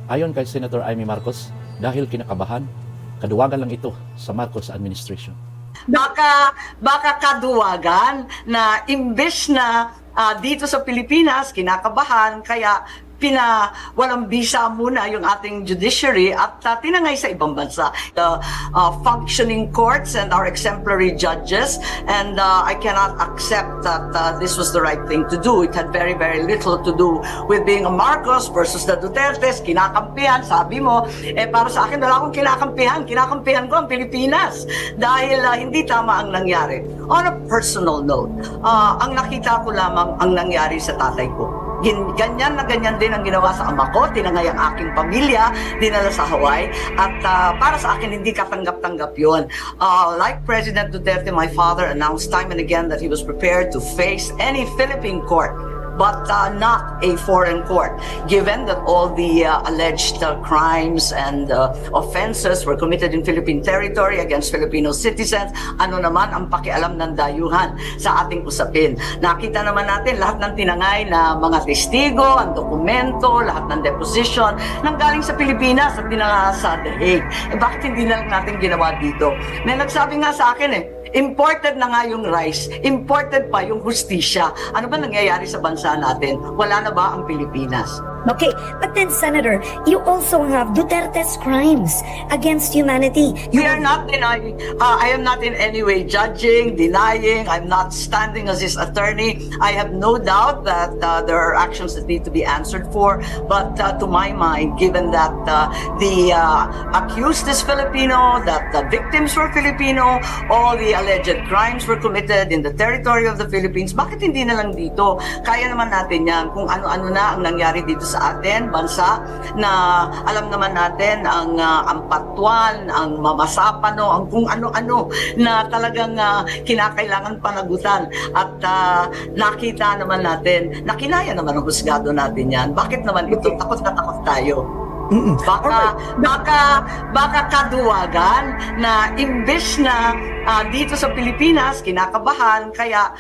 Ayon kay Senator Amy Marcos, dahil kinakabahan, kaduwagan lang ito sa Marcos administration. Baka kaduwagan na imbes na dito sa Pilipinas, kinakabahan, kaya walang bisa muna yung ating judiciary at tinangay sa ibang bansa. The functioning courts and our exemplary judges, and I cannot accept that this was the right thing to do. It had very, very little to do with being a Marcos versus the Dutertes. Kinakampihan, sabi mo, para sa akin wala akong kinakampihan ko ang Pilipinas dahil hindi tama ang nangyari. On a personal note, ang nakita ko lamang ang nangyari sa tatay ko. Ganyan na ganyan din ang ginawa sa ama ko, tinangay ang aking pamilya, dinala sa Hawaii, at para sa akin hindi katanggap-tanggap yun. Like President Duterte, my father announced time and again that he was prepared to face any Philippine court, but not a foreign court, given that all the alleged crimes and offenses were committed in Philippine territory against Filipino citizens. Ano naman ang pakialam ng dayuhan sa ating usapin? Nakita naman natin lahat ng tinangay na mga testigo, ang dokumento, lahat ng deposition, nanggaling sa Pilipinas at dinala sa The Hague. Bakit hindi na lang natin ginawa dito? May nagsabi nga sa akin imported na nga yung rice, imported pa yung hustisya. Ano ba nangyayari sa bansa natin? Wala na ba ang Pilipinas? Okay, but then Senator, you also have Duterte's crimes against humanity. We are not denying, I am not in any way judging, denying, I'm not standing as his attorney. I have no doubt that there are actions that need to be answered for, but to my mind, given that the accused is Filipino, that the victims were Filipino, all the alleged crimes were committed in the territory of the Philippines, bakit hindi na lang dito? Kaya naman natin yan kung ano-ano na ang nangyari dito sa atin, bansa, na alam naman natin ang patuan, ang mamasapano, ang kung ano-ano na talagang kinakailangan panagutan. At nakita naman natin, nakinaya naman ang husgado natin yan. Bakit naman ito? Takot na takot tayo. Baka kaduwagan na imbes na dito sa Pilipinas, kinakabahan, kaya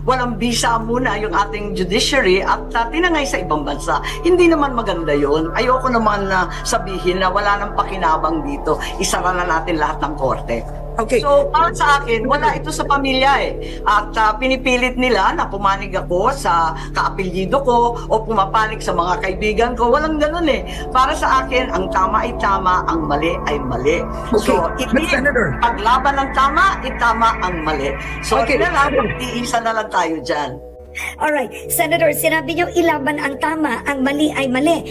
walang bisa muna yung ating judiciary at tinangay sa ibang bansa. Hindi naman maganda yon. Ayoko naman na sabihin na wala nang pakinabang dito. Isara na natin lahat ng korte. Okay. So, para sa akin, wala ito sa pamilya At pinipilit nila na pumanig ako sa kaapelyido ko o pumapanig sa mga kaibigan ko. Walang ganun Para sa akin, ang tama ay tama, ang mali ay mali. Okay. So, Senator, paglaban ng tama, itama ang mali. So, okay. Iisa na lang tayo dyan. Alright, Senator, sinabi niyo ilaban ang tama, ang mali ay mali.